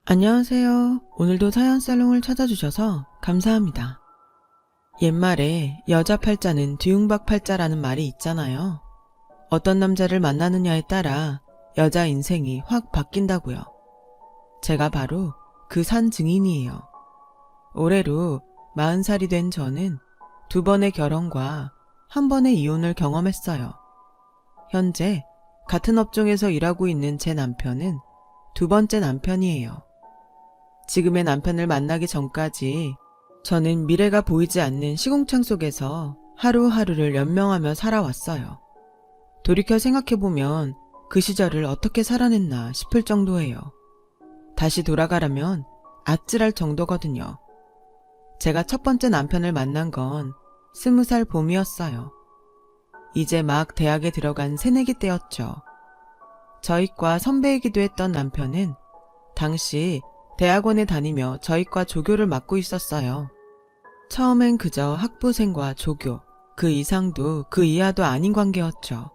안녕하세요. 오늘도 사연살롱을 찾아주셔서 감사합니다. 옛말에 여자 팔자는 뒤웅박 팔자라는 말이 있잖아요. 어떤 남자를 만나느냐에 따라 여자 인생이 확 바뀐다고요. 제가 바로 그 산 증인이에요. 올해로 40살이 된 저는 2번의 결혼과 1번의 이혼을 경험했어요. 현재 같은 업종에서 일하고 있는 제 남편은 2번째 남편이에요. 지금의 남편을 만나기 전까지 저는 미래가 보이지 않는 시궁창 속에서 하루하루를 연명하며 살아왔어요. 돌이켜 생각해보면 그 시절을 어떻게 살아냈나 싶을 정도예요. 다시 돌아가라면 아찔할 정도거든요. 제가 첫 번째 남편을 만난 건 20살 봄이었어요. 이제 막 대학에 들어간 새내기 때였죠. 저희과 선배이기도 했던 남편은 당시 대학원에 다니며 저희과 조교를 맡고 있었어요. 처음엔 그저 학부생과 조교, 그 이상도 그 이하도 아닌 관계였죠.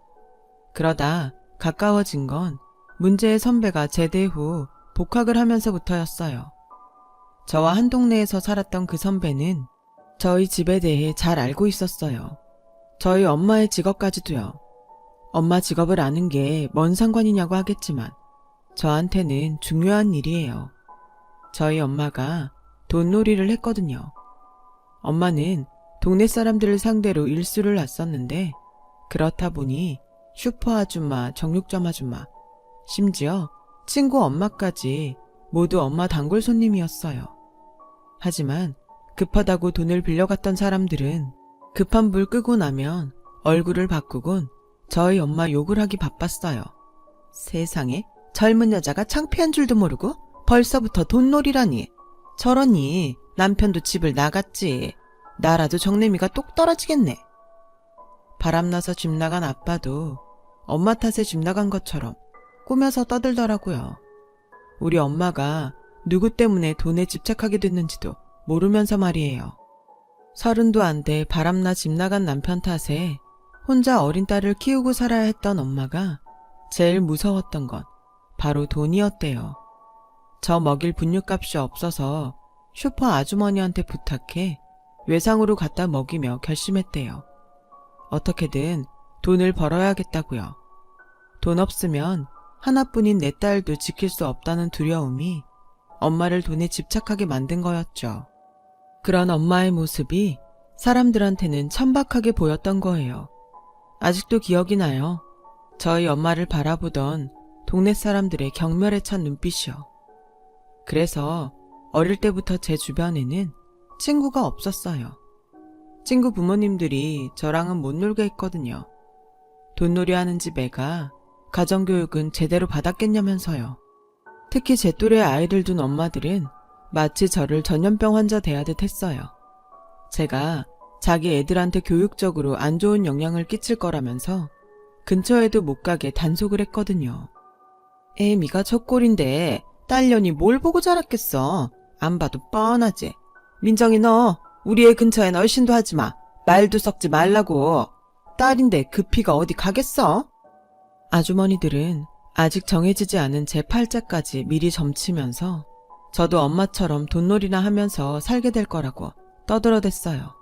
그러다 가까워진 건 문제의 선배가 제대 후 복학을 하면서부터였어요. 저와 한 동네에서 살았던 그 선배는 저희 집에 대해 잘 알고 있었어요. 저희 엄마의 직업까지도요. 엄마 직업을 아는 게 뭔 상관이냐고 하겠지만 저한테는 중요한 일이에요. 저희 엄마가 돈놀이를 했거든요. 엄마는 동네 사람들을 상대로 일수를 놨었는데 그렇다 보니 슈퍼 아줌마, 정육점 아줌마, 심지어 친구 엄마까지 모두 엄마 단골 손님이었어요. 하지만 급하다고 돈을 빌려갔던 사람들은 급한 불 끄고 나면 얼굴을 바꾸곤 저희 엄마 욕을 하기 바빴어요. 세상에 젊은 여자가 창피한 줄도 모르고 벌써부터 돈놀이라니. 저러니 남편도 집을 나갔지. 나라도 정내미가 똑 떨어지겠네. 바람나서 집 나간 아빠도 엄마 탓에 집 나간 것처럼 꾸며서 떠들더라고요. 우리 엄마가 누구 때문에 돈에 집착하게 됐는지도 모르면서 말이에요. 30도 안 돼 바람나 집 나간 남편 탓에 혼자 어린 딸을 키우고 살아야 했던 엄마가 제일 무서웠던 건 바로 돈이었대요. 저 먹일 분유값이 없어서 슈퍼 아주머니한테 부탁해 외상으로 갖다 먹이며 결심했대요. 어떻게든 돈을 벌어야겠다고요. 돈 없으면 하나뿐인 내 딸도 지킬 수 없다는 두려움이 엄마를 돈에 집착하게 만든 거였죠. 그런 엄마의 모습이 사람들한테는 천박하게 보였던 거예요. 아직도 기억이 나요. 저희 엄마를 바라보던 동네 사람들의 경멸에 찬 눈빛이요. 그래서 어릴 때부터 제 주변에는 친구가 없었어요. 친구 부모님들이 저랑은 못 놀게 했거든요. 돈놀이 하는 집 애가 가정교육은 제대로 받았겠냐면서요. 특히 제 또래 아이들 둔 엄마들은 마치 저를 전염병 환자 대하듯 했어요. 제가 자기 애들한테 교육적으로 안 좋은 영향을 끼칠 거라면서 근처에도 못 가게 단속을 했거든요. 애미가 첫 꼴인데 딸년이 뭘 보고 자랐겠어. 안 봐도 뻔하지. 민정이 너 우리 애 근처엔 얼씬도 하지 마. 말도 섞지 말라고. 딸인데 그 피가 어디 가겠어? 아주머니들은 아직 정해지지 않은 제 팔자까지 미리 점치면서 저도 엄마처럼 돈놀이나 하면서 살게 될 거라고 떠들어댔어요.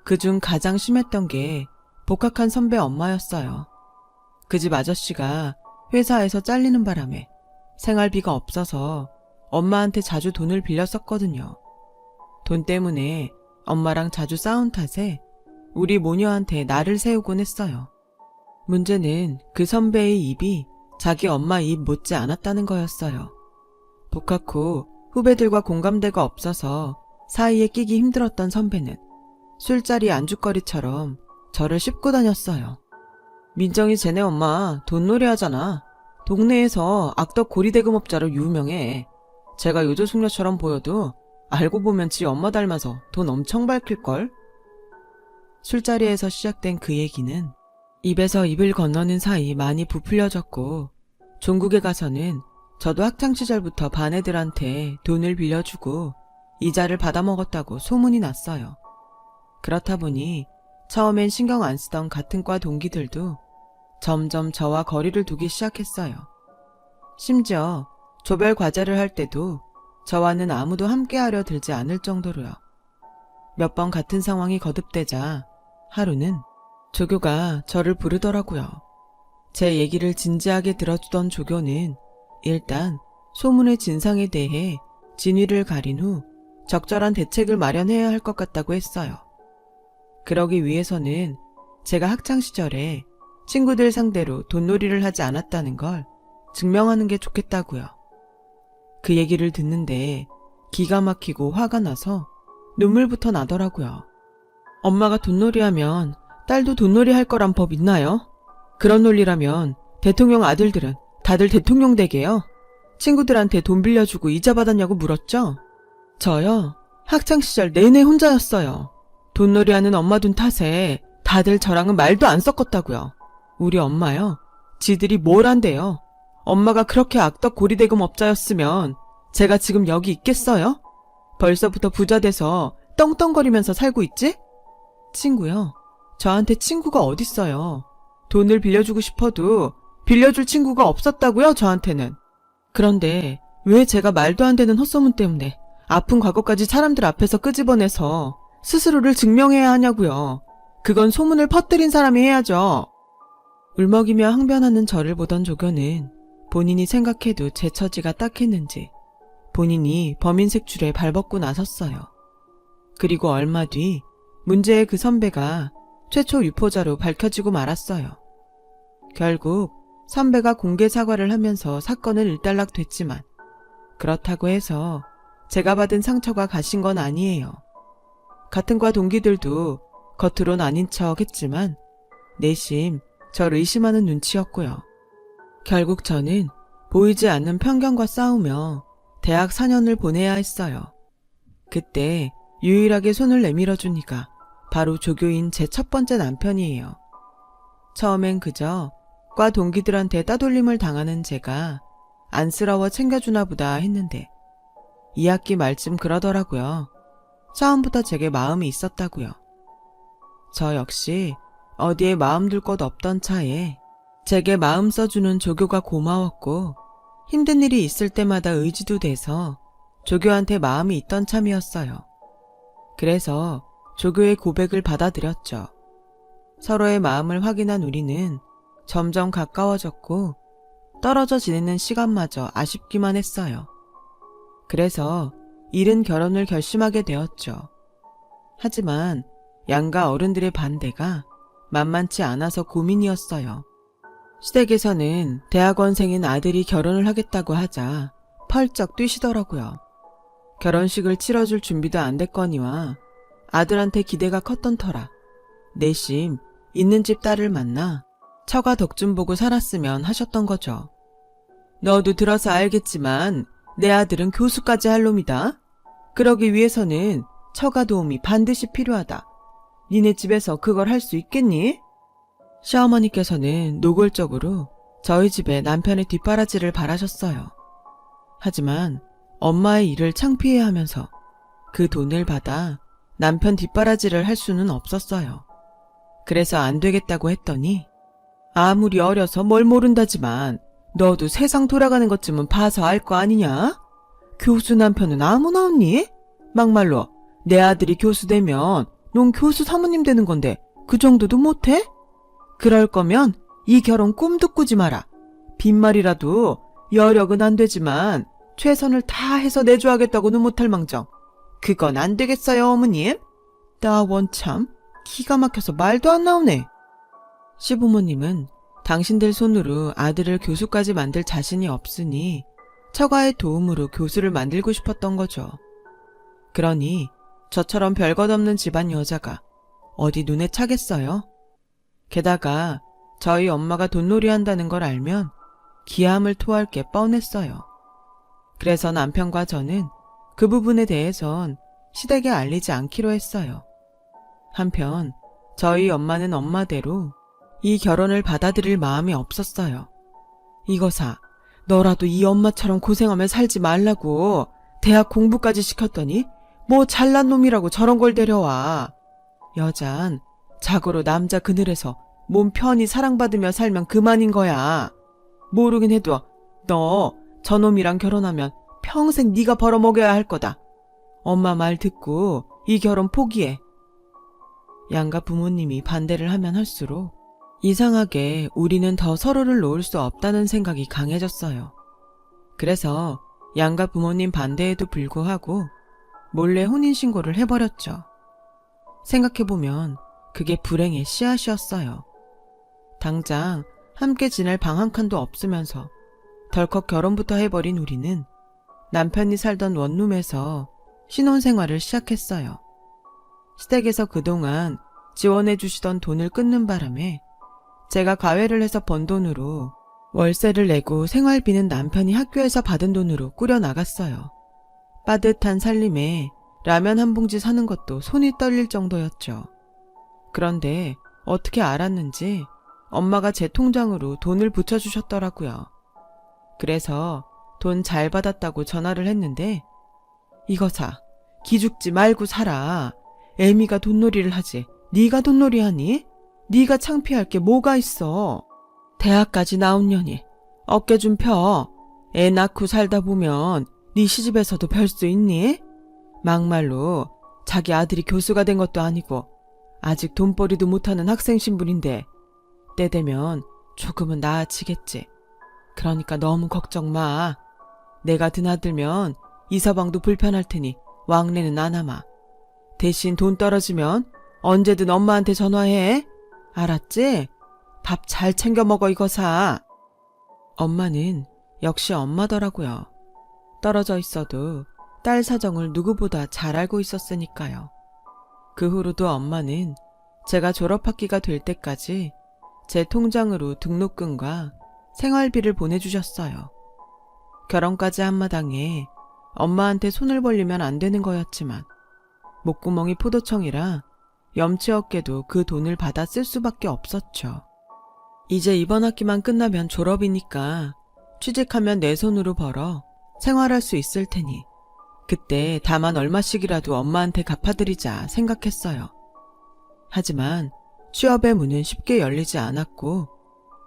그중 가장 심했던 게 복학한 선배 엄마였어요. 그 집 아저씨가 회사에서 잘리는 바람에 생활비가 없어서 엄마한테 자주 돈을 빌렸었거든요. 돈 때문에 엄마랑 자주 싸운 탓에 우리 모녀한테 날을 세우곤 했어요. 문제는 그 선배의 입이 자기 엄마 입 못지 않았다는 거였어요. 복학 후 후배들과 공감대가 없어서 사이에 끼기 힘들었던 선배는 술자리 안주거리처럼 저를 씹고 다녔어요. 민정이 쟤네 엄마 돈놀이 하잖아. 동네에서 악덕 고리대금업자로 유명해. 제가 요조숙녀처럼 보여도 알고 보면 지 엄마 닮아서 돈 엄청 밝힐걸? 술자리에서 시작된 그 얘기는 입에서 입을 건너는 사이 많이 부풀려졌고 종국에 가서는 저도 학창시절부터 반 애들한테 돈을 빌려주고 이자를 받아먹었다고 소문이 났어요. 그렇다 보니 처음엔 신경 안 쓰던 같은 과 동기들도 점점 저와 거리를 두기 시작했어요. 심지어 조별 과제를 할 때도 저와는 아무도 함께하려 들지 않을 정도로요. 몇 번 같은 상황이 거듭되자 하루는 조교가 저를 부르더라고요. 제 얘기를 진지하게 들어주던 조교는 일단 소문의 진상에 대해 진위를 가린 후 적절한 대책을 마련해야 할 것 같다고 했어요. 그러기 위해서는 제가 학창시절에 친구들 상대로 돈놀이를 하지 않았다는 걸 증명하는 게 좋겠다고요. 그 얘기를 듣는데 기가 막히고 화가 나서 눈물부터 나더라고요. 엄마가 돈놀이 하면 딸도 돈놀이 할 거란 법 있나요? 그런 논리라면 대통령 아들들은 다들 대통령 되게요. 친구들한테 돈 빌려주고 이자 받았냐고 물었죠? 저요? 학창시절 내내 혼자였어요. 돈놀이 하는 엄마 둔 탓에 다들 저랑은 말도 안 섞었다고요. 우리 엄마요? 지들이 뭘 한대요? 엄마가 그렇게 악덕 고리대금 업자였으면 제가 지금 여기 있겠어요? 벌써부터 부자 돼서 떵떵거리면서 살고 있지? 친구요? 저한테 친구가 어딨어요. 돈을 빌려주고 싶어도 빌려줄 친구가 없었다고요, 저한테는. 그런데 왜 제가 말도 안 되는 헛소문 때문에 아픈 과거까지 사람들 앞에서 끄집어내서 스스로를 증명해야 하냐고요. 그건 소문을 퍼뜨린 사람이 해야죠. 울먹이며 항변하는 저를 보던 조교는 본인이 생각해도 제 처지가 딱했는지 본인이 범인 색출에 발벗고 나섰어요. 그리고 얼마 뒤 문제의 그 선배가 최초 유포자로 밝혀지고 말았어요. 결국 선배가 공개 사과를 하면서 사건은 일단락됐지만 그렇다고 해서 제가 받은 상처가 가신 건 아니에요. 같은 과 동기들도 겉으론 아닌 척 했지만 내심 저를 의심하는 눈치였고요. 결국 저는 보이지 않는 편견과 싸우며 대학 4년을 보내야 했어요. 그때 유일하게 손을 내밀어준 이가 바로 조교인 제 첫 번째 남편이에요. 처음엔 그저 과 동기들한테 따돌림을 당하는 제가 안쓰러워 챙겨주나 보다 했는데 2학기 말쯤 그러더라고요. 처음부터 제게 마음이 있었다고요. 저 역시 어디에 마음 둘 곳 없던 차에 제게 마음 써주는 조교가 고마웠고 힘든 일이 있을 때마다 의지도 돼서 조교한테 마음이 있던 참이었어요. 그래서 조교의 고백을 받아들였죠. 서로의 마음을 확인한 우리는 점점 가까워졌고 떨어져 지내는 시간마저 아쉽기만 했어요. 그래서 이른 결혼을 결심하게 되었죠. 하지만 양가 어른들의 반대가 만만치 않아서 고민이었어요. 시댁에서는 대학원생인 아들이 결혼을 하겠다고 하자 펄쩍 뛰시더라고요. 결혼식을 치러줄 준비도 안 됐거니와 아들한테 기대가 컸던 터라 내심 있는 집 딸을 만나 처가 덕 좀 보고 살았으면 하셨던 거죠. 너도 들어서 알겠지만 내 아들은 교수까지 할 놈이다. 그러기 위해서는 처가 도움이 반드시 필요하다. 니네 집에서 그걸 할 수 있겠니? 시어머니께서는 노골적으로 저희 집에 남편의 뒷바라지를 바라셨어요. 하지만 엄마의 일을 창피해하면서 그 돈을 받아 남편 뒷바라지를 할 수는 없었어요. 그래서 안 되겠다고 했더니 아무리 어려서 뭘 모른다지만 너도 세상 돌아가는 것쯤은 봐서 알 거 아니냐? 교수 남편은 아무나 없니? 막말로 내 아들이 교수 되면 넌 교수 사모님 되는 건데 그 정도도 못해? 그럴 거면 이 결혼 꿈도 꾸지 마라. 빈말이라도 여력은 안 되지만 최선을 다해서 내줘야겠다고는 못할 망정. 그건 안 되겠어요, 어머님. 나 원참 기가 막혀서 말도 안 나오네. 시부모님은 당신들 손으로 아들을 교수까지 만들 자신이 없으니 처가의 도움으로 교수를 만들고 싶었던 거죠. 그러니 저처럼 별것 없는 집안 여자가 어디 눈에 차겠어요? 게다가 저희 엄마가 돈놀이 한다는 걸 알면 기함을 토할 게 뻔했어요. 그래서 남편과 저는 그 부분에 대해선 시댁에 알리지 않기로 했어요. 한편 저희 엄마는 엄마대로 이 결혼을 받아들일 마음이 없었어요. 이거사, 너라도 이 엄마처럼 고생하며 살지 말라고 대학 공부까지 시켰더니 뭐 잘난 놈이라고 저런 걸 데려와. 여잔 자고로 남자 그늘에서 몸 편히 사랑받으며 살면 그만인 거야. 모르긴 해도 너 저놈이랑 결혼하면 평생 네가 벌어먹여야 할 거다. 엄마 말 듣고 이 결혼 포기해. 양가 부모님이 반대를 하면 할수록 이상하게 우리는 더 서로를 놓을 수 없다는 생각이 강해졌어요. 그래서 양가 부모님 반대에도 불구하고 몰래 혼인신고를 해버렸죠. 생각해보면 그게 불행의 씨앗이었어요. 당장 함께 지낼 방 한 칸도 없으면서 덜컥 결혼부터 해버린 우리는 남편이 살던 원룸에서 신혼생활을 시작했어요. 시댁에서 그동안 지원해주시던 돈을 끊는 바람에 제가 가회를 해서 번 돈으로 월세를 내고 생활비는 남편이 학교에서 받은 돈으로 꾸려나갔어요. 빠듯한 살림에 라면 한 봉지 사는 것도 손이 떨릴 정도였죠. 그런데 어떻게 알았는지 엄마가 제 통장으로 돈을 붙여주셨더라고요. 그래서 돈 잘 받았다고 전화를 했는데 이거 사, 기죽지 말고 사라. 애미가 돈놀이를 하지 네가 돈놀이 하니? 네가 창피할 게 뭐가 있어. 대학까지 나온 년이 어깨 좀 펴. 애 낳고 살다 보면 네 시집에서도 별 수 있니? 막말로 자기 아들이 교수가 된 것도 아니고 아직 돈벌이도 못하는 학생 신분인데 때 되면 조금은 나아지겠지. 그러니까 너무 걱정 마. 내가 드나들면 이서방도 불편할 테니 왕래는 안 하마. 대신 돈 떨어지면 언제든 엄마한테 전화해. 알았지? 밥 잘 챙겨 먹어 이거 사. 엄마는 역시 엄마더라고요. 떨어져 있어도 딸 사정을 누구보다 잘 알고 있었으니까요. 그 후로도 엄마는 제가 졸업학기가 될 때까지 제 통장으로 등록금과 생활비를 보내주셨어요. 결혼까지 한마당에 엄마한테 손을 벌리면 안 되는 거였지만 목구멍이 포도청이라 염치 없게도 그 돈을 받아 쓸 수밖에 없었죠. 이제 이번 학기만 끝나면 졸업이니까 취직하면 내 손으로 벌어 생활할 수 있을 테니 그때 다만 얼마씩이라도 엄마한테 갚아드리자 생각했어요. 하지만 취업의 문은 쉽게 열리지 않았고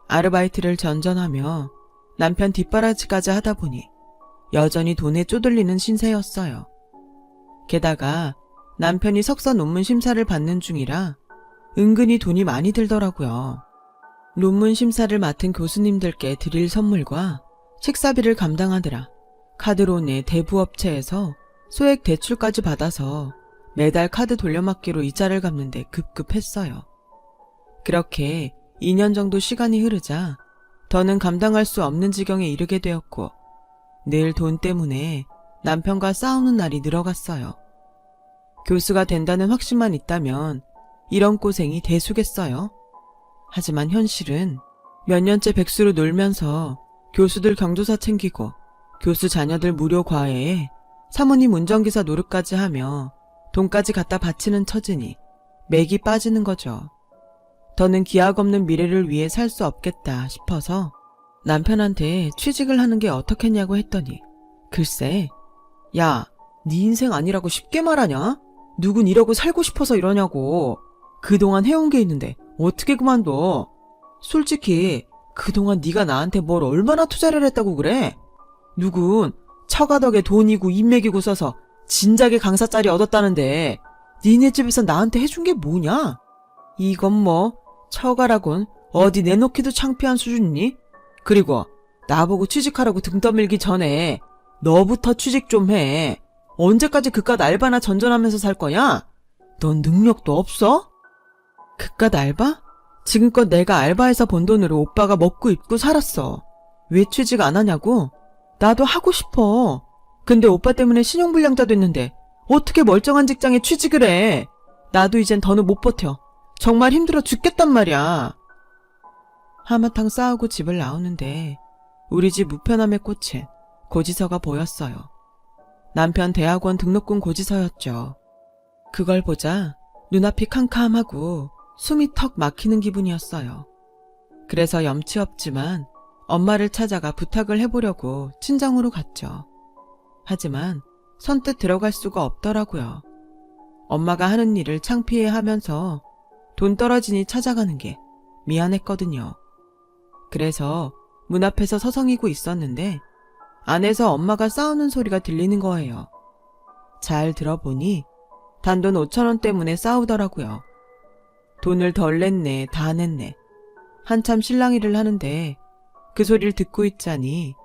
아르바이트를 전전하며 남편 뒷바라지까지 하다 보니 여전히 돈에 쪼들리는 신세였어요. 게다가 남편이 석사 논문 심사를 받는 중이라 은근히 돈이 많이 들더라고요. 논문 심사를 맡은 교수님들께 드릴 선물과 식사비를 감당하느라 카드론의 대부업체에서 소액 대출까지 받아서 매달 카드 돌려막기로 이자를 갚는데 급급했어요. 그렇게 2년 정도 시간이 흐르자 더는 감당할 수 없는 지경에 이르게 되었고 늘 돈 때문에 남편과 싸우는 날이 늘어갔어요. 교수가 된다는 확신만 있다면 이런 고생이 대수겠어요. 하지만 현실은 몇 년째 백수로 놀면서 교수들 경조사 챙기고 교수 자녀들 무료 과외에 사모님 운전기사 노릇까지 하며 돈까지 갖다 바치는 처지니 맥이 빠지는 거죠. 더는 기약 없는 미래를 위해 살 수 없겠다 싶어서 남편한테 취직을 하는 게 어떻겠냐고 했더니 글쎄, 야, 네 인생 아니라고 쉽게 말하냐? 누군 이러고 살고 싶어서 이러냐고. 그동안 해온 게 있는데 어떻게 그만둬? 솔직히 그동안 네가 나한테 뭘 얼마나 투자를 했다고 그래? 누군 처가덕에 돈이고 인맥이고 써서 진작에 강사짜리 얻었다는데 니네 집에서 나한테 해준 게 뭐냐? 이건 뭐 처가라곤 어디 내놓기도 창피한 수준이니? 그리고 나보고 취직하라고 등 떠밀기 전에 너부터 취직 좀 해. 언제까지 그깟 알바나 전전하면서 살 거냐? 넌 능력도 없어? 그깟 알바? 지금껏 내가 알바해서 번 돈으로 오빠가 먹고 입고 살았어. 왜 취직 안 하냐고? 나도 하고 싶어. 근데 오빠 때문에 신용불량자 됐는데 어떻게 멀쩡한 직장에 취직을 해? 나도 이젠 더는 못 버텨. 정말 힘들어 죽겠단 말이야. 하마탕 싸우고 집을 나오는데 우리 집 우편함에 꽂힌 고지서가 보였어요. 남편 대학원 등록금 고지서였죠. 그걸 보자 눈앞이 캄캄하고 숨이 턱 막히는 기분이었어요. 그래서 염치 없지만 엄마를 찾아가 부탁을 해보려고 친정으로 갔죠. 하지만 선뜻 들어갈 수가 없더라고요. 엄마가 하는 일을 창피해하면서 돈 떨어지니 찾아가는 게 미안했거든요. 그래서 문 앞에서 서성이고 있었는데 안에서 엄마가 싸우는 소리가 들리는 거예요. 잘 들어보니 단돈 5,000원 때문에 싸우더라고요. 돈을 덜 냈네, 다 냈네. 한참 실랑이를 하는데 그 소리를 듣고 있자니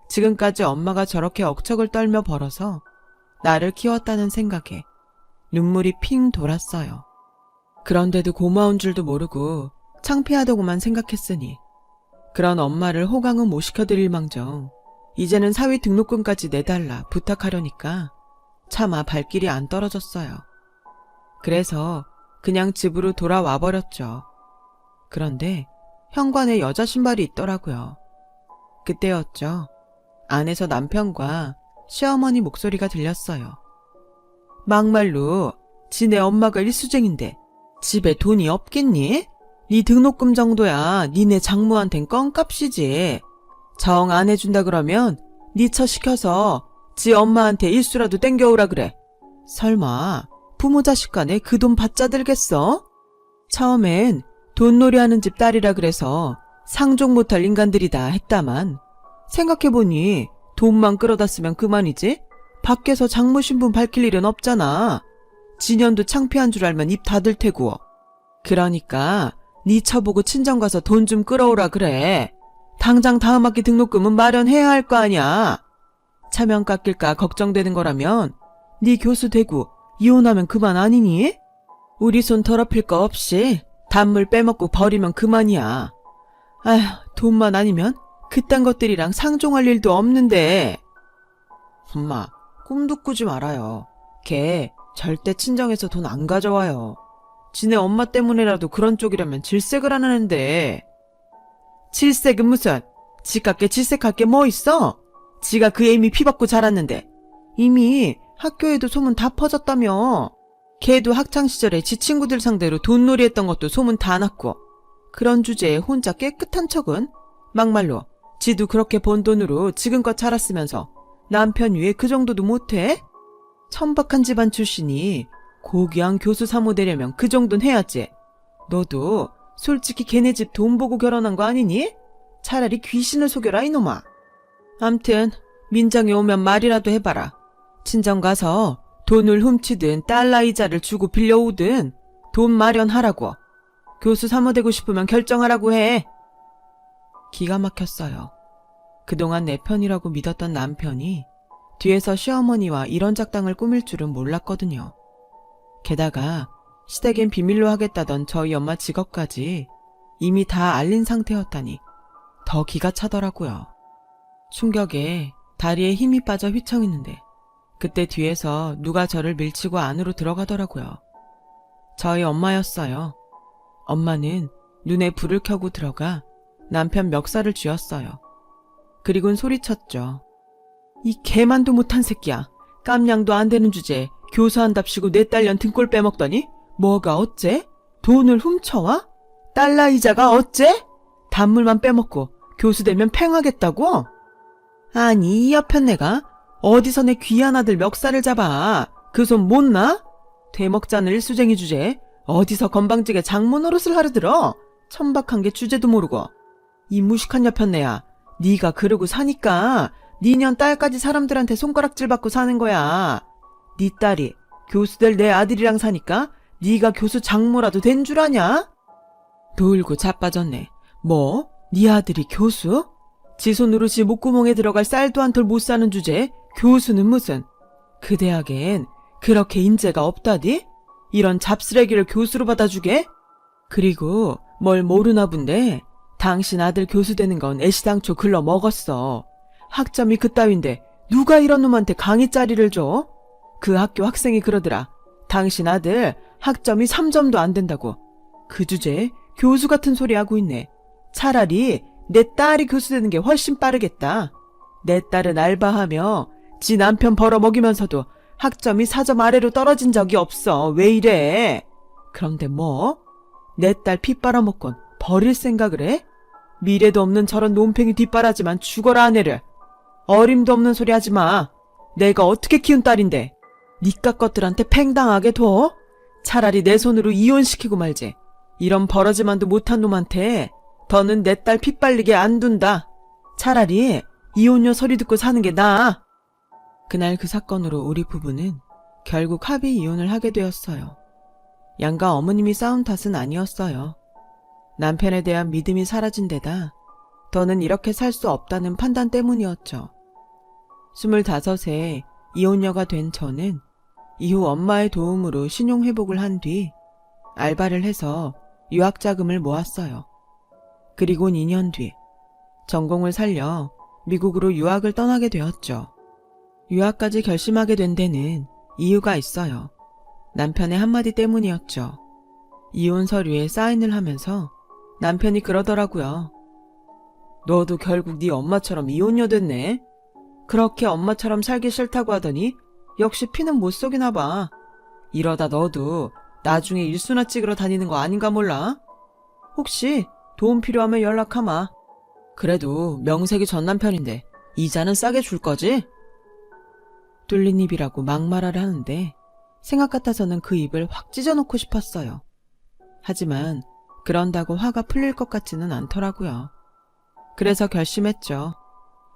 지금까지 엄마가 저렇게 억척을 떨며 벌어서 나를 키웠다는 생각에 눈물이 핑 돌았어요. 그런데도 고마운 줄도 모르고 창피하다고만 생각했으니 그런 엄마를 호강은 못 시켜드릴 망정 이제는 사위 등록금까지 내달라 부탁하려니까 차마 발길이 안 떨어졌어요. 그래서 그냥 집으로 돌아와 버렸죠. 그런데 현관에 여자 신발이 있더라고요. 그때였죠. 안에서 남편과 시어머니 목소리가 들렸어요. 막말로 지네 엄마가 일수쟁인데 집에 돈이 없겠니? 네 등록금 정도야 니네 장모한텐 껌값이지. 정 안 해준다 그러면 네 처 시켜서 지 엄마한테 일수라도 땡겨오라 그래. 설마 부모 자식 간에 그 돈 받자 들겠어? 처음엔 돈놀이하는 집 딸이라 그래서 상종 못할 인간들이다 했다만 생각해보니 돈만 끌어다 쓰면 그만이지 밖에서 장모 신분 밝힐 일은 없잖아. 진연도 창피한 줄 알면 입 닫을 테고. 그러니까 네 처보고 친정 가서 돈 좀 끌어오라 그래. 당장 다음 학기 등록금은 마련해야 할 거 아냐. 차명 깎일까 걱정되는 거라면 네 교수 되고 이혼하면 그만 아니니? 우리 손 더럽힐 거 없이 단물 빼먹고 버리면 그만이야. 아휴, 돈만 아니면 그딴 것들이랑 상종할 일도 없는데. 엄마, 꿈도 꾸지 말아요. 걔 절대 친정에서 돈 안 가져와요. 지네 엄마 때문에라도 그런 쪽이라면 질색을 안 하는데. 질색은 무슨? 지깎게 질색할 게 뭐 있어? 지가 그 애미 피받고 자랐는데 이미 학교에도 소문 다 퍼졌다며. 걔도 학창시절에 지 친구들 상대로 돈놀이 했던 것도 소문 다 났고 그런 주제에 혼자 깨끗한 척은 막말로 지도 그렇게 번 돈으로 지금껏 자랐으면서 남편 위에 그 정도도 못해? 천박한 집안 출신이 고귀한 교수 사모 되려면 그 정도는 해야지. 너도 솔직히 걔네 집 돈 보고 결혼한 거 아니니? 차라리 귀신을 속여라 이놈아. 암튼 민정이 오면 말이라도 해봐라. 친정 가서 돈을 훔치든 달러 이자를 주고 빌려오든 돈 마련하라고. 교수 사모 되고 싶으면 결정하라고 해. 기가 막혔어요. 그동안 내 편이라고 믿었던 남편이 뒤에서 시어머니와 이런 작당을 꾸밀 줄은 몰랐거든요. 게다가 시댁엔 비밀로 하겠다던 저희 엄마 직업까지 이미 다 알린 상태였다니 더 기가 차더라고요. 충격에 다리에 힘이 빠져 휘청이는데 그때 뒤에서 누가 저를 밀치고 안으로 들어가더라고요. 저희 엄마였어요. 엄마는 눈에 불을 켜고 들어가 남편 멱살을 쥐었어요. 그리곤 소리쳤죠. 이 개만도 못한 새끼야. 깜냥도 안 되는 주제에 교수한답시고 내 딸년 등골 빼먹더니 뭐가 어째? 돈을 훔쳐와? 달러 이자가 어째? 단물만 빼먹고 교수 되면 팽하겠다고? 아니 이 여편네가 어디서 내 귀한 아들 멱살을 잡아. 그 손 못 나? 되먹자는 일수쟁이 주제에 어디서 건방지게 장모 노릇을 하려 들어. 천박한 게 주제도 모르고. 이 무식한 여편네야. 네가 그러고 사니까 니년 딸까지 사람들한테 손가락질 받고 사는 거야. 네 딸이 교수 될 내 아들이랑 사니까 네가 교수 장모라도 된 줄 아냐? 놀고 자빠졌네. 뭐? 네 아들이 교수? 지 손으로 지 목구멍에 들어갈 쌀도 한 톨 못 사는 주제에 교수는 무슨? 그 대학엔 그렇게 인재가 없다디? 이런 잡쓰레기를 교수로 받아주게? 그리고 뭘 모르나 본데 당신 아들 교수 되는 건 애시당초 글러 먹었어. 학점이 그따윈데 누가 이런 놈한테 강의 짜리를 줘? 그 학교 학생이 그러더라. 당신 아들 학점이 3점도 안 된다고. 그 주제에 교수 같은 소리 하고 있네. 차라리 내 딸이 교수 되는 게 훨씬 빠르겠다. 내 딸은 알바하며 지 남편 벌어먹이면서도 학점이 4점 아래로 떨어진 적이 없어. 왜 이래? 그런데 뭐? 내 딸 피 빨아먹곤 버릴 생각을 해? 미래도 없는 저런 논팽이 뒷바라지만 죽어라 아내를. 어림도 없는 소리 하지 마. 내가 어떻게 키운 딸인데 니깟 것들한테 팽당하게 둬? 차라리 내 손으로 이혼시키고 말지. 이런 버러지만도 못한 놈한테 더는 내 딸 피 빨리게 안 둔다. 차라리 이혼녀 소리 듣고 사는 게 나아. 그날 그 사건으로 우리 부부는 결국 합의 이혼을 하게 되었어요. 양가 어머님이 싸운 탓은 아니었어요. 남편에 대한 믿음이 사라진 데다 더는 이렇게 살 수 없다는 판단 때문이었죠. 25세 이혼녀가 된 저는 이후 엄마의 도움으로 신용회복을 한 뒤 알바를 해서 유학자금을 모았어요. 그리고 2년 뒤 전공을 살려 미국으로 유학을 떠나게 되었죠. 유학까지 결심하게 된 데는 이유가 있어요. 남편의 한마디 때문이었죠. 이혼 서류에 사인을 하면서 남편이 그러더라고요. 너도 결국 네 엄마처럼 이혼녀 됐네. 그렇게 엄마처럼 살기 싫다고 하더니 역시 피는 못 속이나 봐. 이러다 너도 나중에 일수나 찍으러 다니는 거 아닌가 몰라? 혹시 도움 필요하면 연락하마. 그래도 명색이 전 남편인데 이자는 싸게 줄 거지? 뚫린 입이라고 막말을 하는데 생각 같아서는 그 입을 확 찢어놓고 싶었어요. 하지만 그런다고 화가 풀릴 것 같지는 않더라고요. 그래서 결심했죠.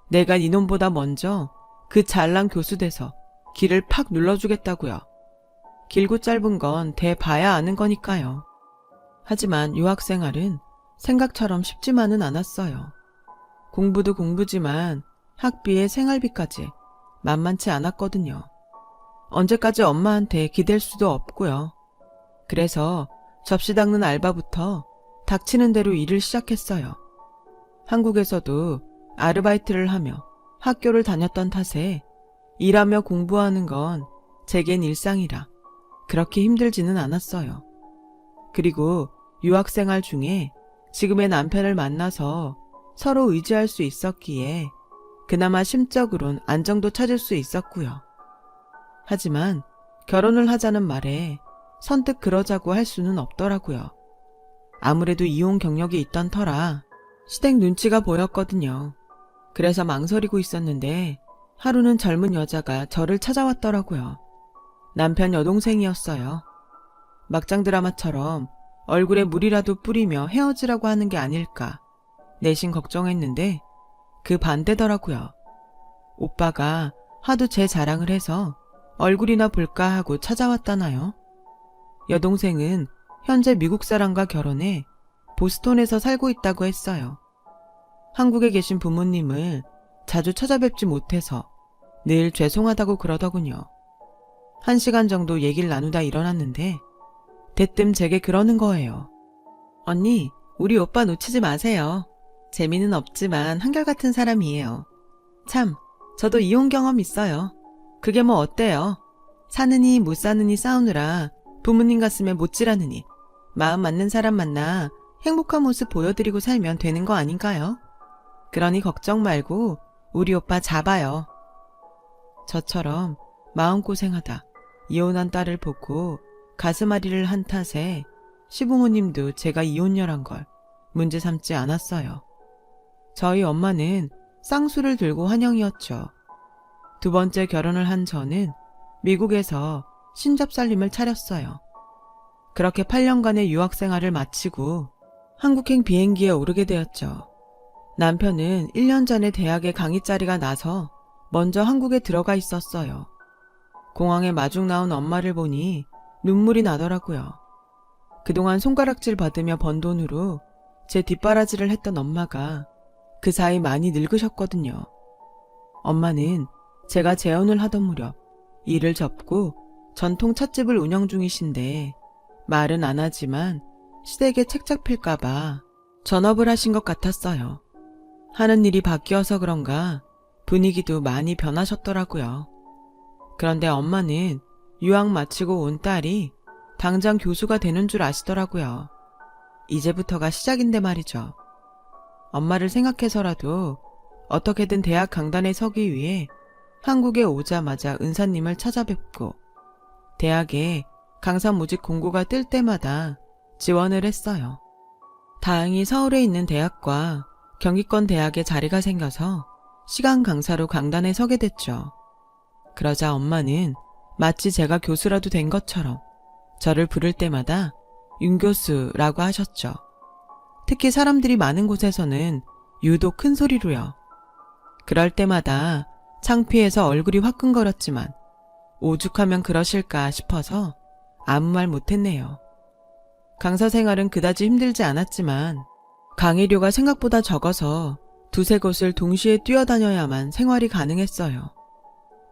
내가 이놈보다 먼저 그 잘난 교수 돼서 길을 팍 눌러주겠다고요. 길고 짧은 건 대봐야 아는 거니까요. 하지만 유학생활은 생각처럼 쉽지만은 않았어요. 공부도 공부지만 학비에 생활비까지 만만치 않았거든요. 언제까지 엄마한테 기댈 수도 없고요. 그래서 접시 닦는 알바부터 닥치는 대로 일을 시작했어요. 한국에서도 아르바이트를 하며 학교를 다녔던 탓에 일하며 공부하는 건 제겐 일상이라 그렇게 힘들지는 않았어요. 그리고 유학생활 중에 지금의 남편을 만나서 서로 의지할 수 있었기에 그나마 심적으론 안정도 찾을 수 있었고요. 하지만 결혼을 하자는 말에 선뜻 그러자고 할 수는 없더라고요. 아무래도 이혼 경력이 있던 터라 시댁 눈치가 보였거든요. 그래서 망설이고 있었는데 하루는 젊은 여자가 저를 찾아왔더라고요. 남편 여동생이었어요. 막장 드라마처럼 얼굴에 물이라도 뿌리며 헤어지라고 하는 게 아닐까 내심 걱정했는데 그 반대더라고요. 오빠가 하도 제 자랑을 해서 얼굴이나 볼까 하고 찾아왔다나요? 여동생은 현재 미국 사람과 결혼해 보스턴에서 살고 있다고 했어요. 한국에 계신 부모님을 자주 찾아뵙지 못해서 늘 죄송하다고 그러더군요. 1시간 정도 얘기를 나누다 일어났는데 대뜸 제게 그러는 거예요. 언니, 우리 오빠 놓치지 마세요. 재미는 없지만 한결같은 사람이에요. 참, 저도 이혼 경험 있어요. 그게 뭐 어때요? 사느니 못 사느니 싸우느라 부모님 가슴에 못질하느니 마음 맞는 사람 만나 행복한 모습 보여드리고 살면 되는 거 아닌가요? 그러니 걱정 말고 우리 오빠 잡아요. 저처럼 마음고생하다 이혼한 딸을 보고 가슴앓이를 한 탓에 시부모님도 제가 이혼녀란 걸 문제 삼지 않았어요. 저희 엄마는 쌍수를 들고 환영이었죠. 두 번째 결혼을 한 저는 미국에서 신접살림을 차렸어요. 그렇게 8년간의 유학생활을 마치고 한국행 비행기에 오르게 되었죠. 남편은 1년 전에 대학에 강의 자리가 나서 먼저 한국에 들어가 있었어요. 공항에 마중 나온 엄마를 보니 눈물이 나더라고요. 그동안 손가락질 받으며 번 돈으로 제 뒷바라지를 했던 엄마가 그 사이 많이 늙으셨거든요. 엄마는 제가 재혼을 하던 무렵 일을 접고 전통 찻집을 운영 중이신데 말은 안 하지만 시댁에 책 잡힐까봐 전업을 하신 것 같았어요. 하는 일이 바뀌어서 그런가 분위기도 많이 변하셨더라고요. 그런데 엄마는 유학 마치고 온 딸이 당장 교수가 되는 줄 아시더라고요. 이제부터가 시작인데 말이죠. 엄마를 생각해서라도 어떻게든 대학 강단에 서기 위해 한국에 오자마자 은사님을 찾아뵙고 대학에 강사 모집 공고가 뜰 때마다 지원을 했어요. 다행히 서울에 있는 대학과 경기권 대학에 자리가 생겨서 시간 강사로 강단에 서게 됐죠. 그러자 엄마는 마치 제가 교수라도 된 것처럼 저를 부를 때마다 윤 교수라고 하셨죠. 특히 사람들이 많은 곳에서는 유독 큰 소리로요. 그럴 때마다 창피해서 얼굴이 화끈거렸지만 오죽하면 그러실까 싶어서 아무 말 못했네요. 강사 생활은 그다지 힘들지 않았지만 강의료가 생각보다 적어서 두세 곳을 동시에 뛰어다녀야만 생활이 가능했어요.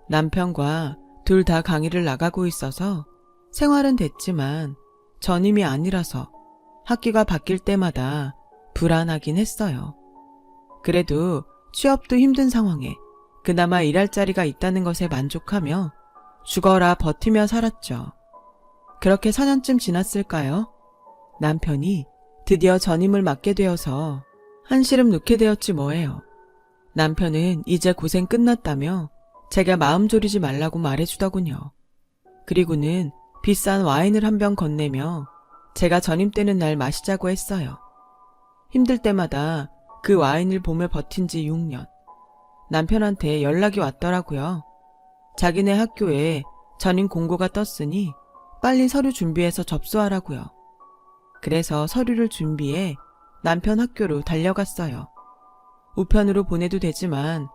남편과 둘 다 강의를 나가고 있어서 생활은 됐지만 전임이 아니라서 학기가 바뀔 때마다 불안하긴 했어요. 그래도 취업도 힘든 상황에 그나마 일할 자리가 있다는 것에 만족하며 죽어라 버티며 살았죠. 그렇게 4년쯤 지났을까요? 남편이 드디어 전임을 맡게 되어서 한시름 놓게 되었지 뭐예요. 남편은 이제 고생 끝났다며 제가 마음 졸이지 말라고 말해주더군요. 그리고는 비싼 와인을 한 병 건네며 제가 전임되는 날 마시자고 했어요. 힘들 때마다 그 와인을 보며 버틴 지 6년. 남편한테 연락이 왔더라고요. 자기네 학교에 전임 공고가 떴으니 빨리 서류 준비해서 접수하라고요. 그래서 서류를 준비해 남편 학교로 달려갔어요. 우편으로 보내도 되지만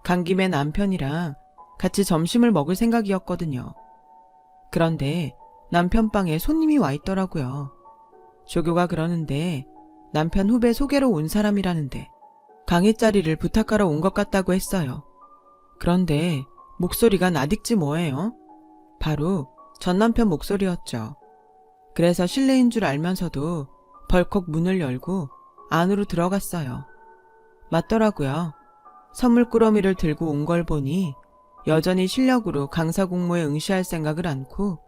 간 김에 남편이랑 같이 점심을 먹을 생각이었거든요. 그런데 남편 방에 손님이 와 있더라고요. 조교가 그러는데 남편 후배 소개로 온 사람이라는데 강의 자리를 부탁하러 온 것 같다고 했어요. 그런데 목소리가 낯익지 뭐예요? 바로 전 남편 목소리였죠. 그래서 실례인 줄 알면서도 벌컥 문을 열고 안으로 들어갔어요. 맞더라고요. 선물 꾸러미를 들고 온 걸 보니 여전히 실력으로 강사 공모에 응시할 생각을 않고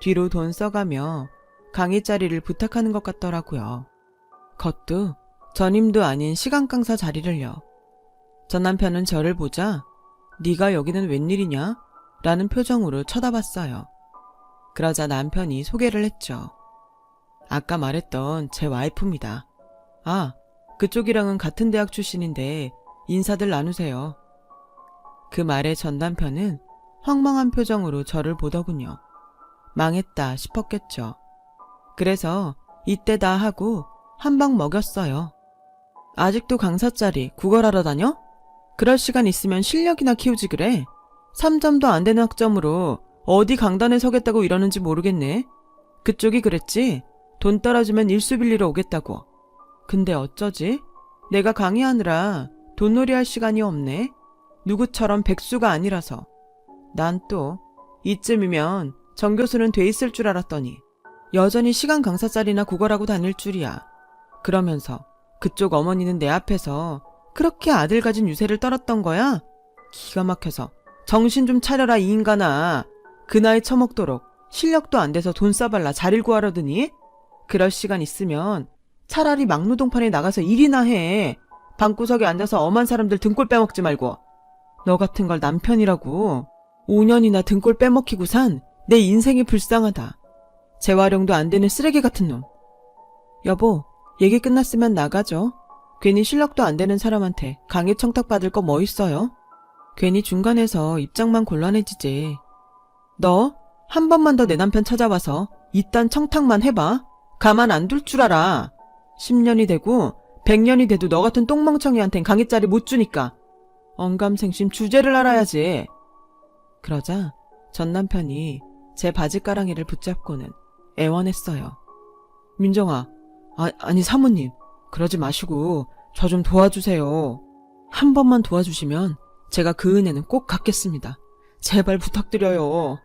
뒤로 돈 써가며 강의 자리를 부탁하는 것 같더라고요. 겉도 전임도 아닌 시간 강사 자리를요. 전 남편은 저를 보자 네가 여기는 웬일이냐? 라는 표정으로 쳐다봤어요. 그러자 남편이 소개를 했죠. 아까 말했던 제 와이프입니다. 아, 그쪽이랑은 같은 대학 출신인데 인사들 나누세요. 그 말에 전 남편은 황망한 표정으로 저를 보더군요. 망했다 싶었겠죠. 그래서 이때다 하고 한 방 먹였어요. 아직도 강사 자리 구걸하러 다녀? 그럴 시간 있으면 실력이나 키우지 그래. 3점도 안 되는 학점으로 어디 강단에 서겠다고 이러는지 모르겠네. 그쪽이 그랬지? 돈 떨어지면 일수 빌리러 오겠다고. 근데 어쩌지? 내가 강의하느라 돈놀이 할 시간이 없네. 누구처럼 백수가 아니라서. 난 또 이쯤이면 정 교수는 돼 있을 줄 알았더니 여전히 시간 강사 자리나 구걸하고 다닐 줄이야. 그러면서 그쪽 어머니는 내 앞에서 그렇게 아들 가진 유세를 떨었던 거야? 기가 막혀서 정신 좀 차려라 이 인간아. 그 나이 처먹도록 실력도 안 돼서 돈 싸발라 자리를 구하려더니 그럴 시간 있으면 차라리 막노동판에 나가서 일이나 해. 방구석에 앉아서 엄한 사람들 등골 빼먹지 말고. 너 같은 걸 남편이라고 5년이나 등골 빼먹히고 산 내 인생이 불쌍하다. 재활용도 안 되는 쓰레기 같은 놈. 여보, 얘기 끝났으면 나가죠. 괜히 실력도 안 되는 사람한테 강의 청탁받을 거 뭐 있어요? 괜히 중간에서 입장만 곤란해지지. 너 한 번만 더 내 남편 찾아와서 이딴 청탁만 해봐. 가만 안 둘 줄 알아. 10년이 되고 100년이 돼도 너 같은 똥멍청이한텐 강의 자리 못 주니까. 언감생심 주제를 알아야지. 그러자 전 남편이 제 바지가랑이를 붙잡고는 애원했어요. 민정아, 아니 사모님, 그러지 마시고 저 좀 도와주세요. 한 번만 도와주시면 제가 그 은혜는 꼭 갚겠습니다. 제발 부탁드려요.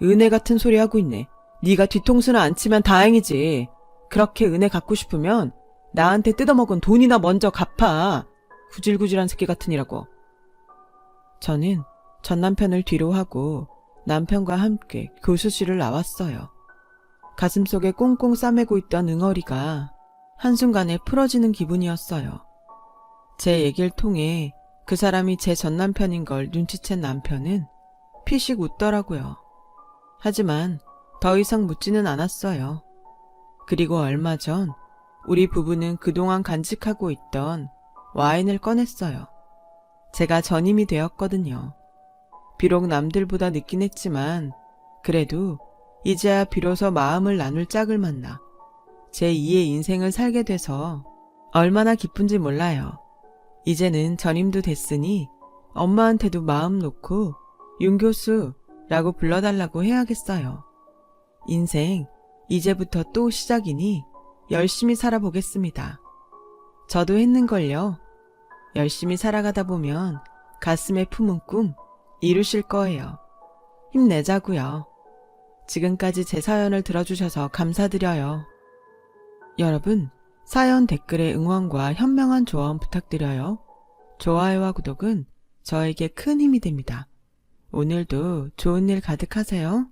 은혜 같은 소리 하고 있네. 네가 뒤통수는 안 치면 다행이지. 그렇게 은혜 갚고 싶으면 나한테 뜯어먹은 돈이나 먼저 갚아. 구질구질한 새끼 같으니라고. 저는 전 남편을 뒤로 하고 남편과 함께 교수실을 나왔어요. 가슴속에 꽁꽁 싸매고 있던 응어리가 한순간에 풀어지는 기분이었어요. 제 얘기를 통해 그 사람이 제 전 남편인 걸 눈치챈 남편은 피식 웃더라고요. 하지만 더 이상 묻지는 않았어요. 그리고 얼마 전 우리 부부는 그동안 간직하고 있던 와인을 꺼냈어요. 제가 전임이 되었거든요. 비록 남들보다 늦긴 했지만 그래도 이제야 비로소 마음을 나눌 짝을 만나 제 2의 인생을 살게 돼서 얼마나 기쁜지 몰라요. 이제는 전임도 됐으니 엄마한테도 마음 놓고 윤교수라고 불러달라고 해야겠어요. 인생 이제부터 또 시작이니 열심히 살아보겠습니다. 저도 했는걸요. 열심히 살아가다 보면 가슴에 품은 꿈 이루실 거예요. 힘내자고요. 지금까지 제 사연을 들어주셔서 감사드려요. 여러분, 사연 댓글에 응원과 현명한 조언 부탁드려요. 좋아요와 구독은 저에게 큰 힘이 됩니다. 오늘도 좋은 일 가득하세요.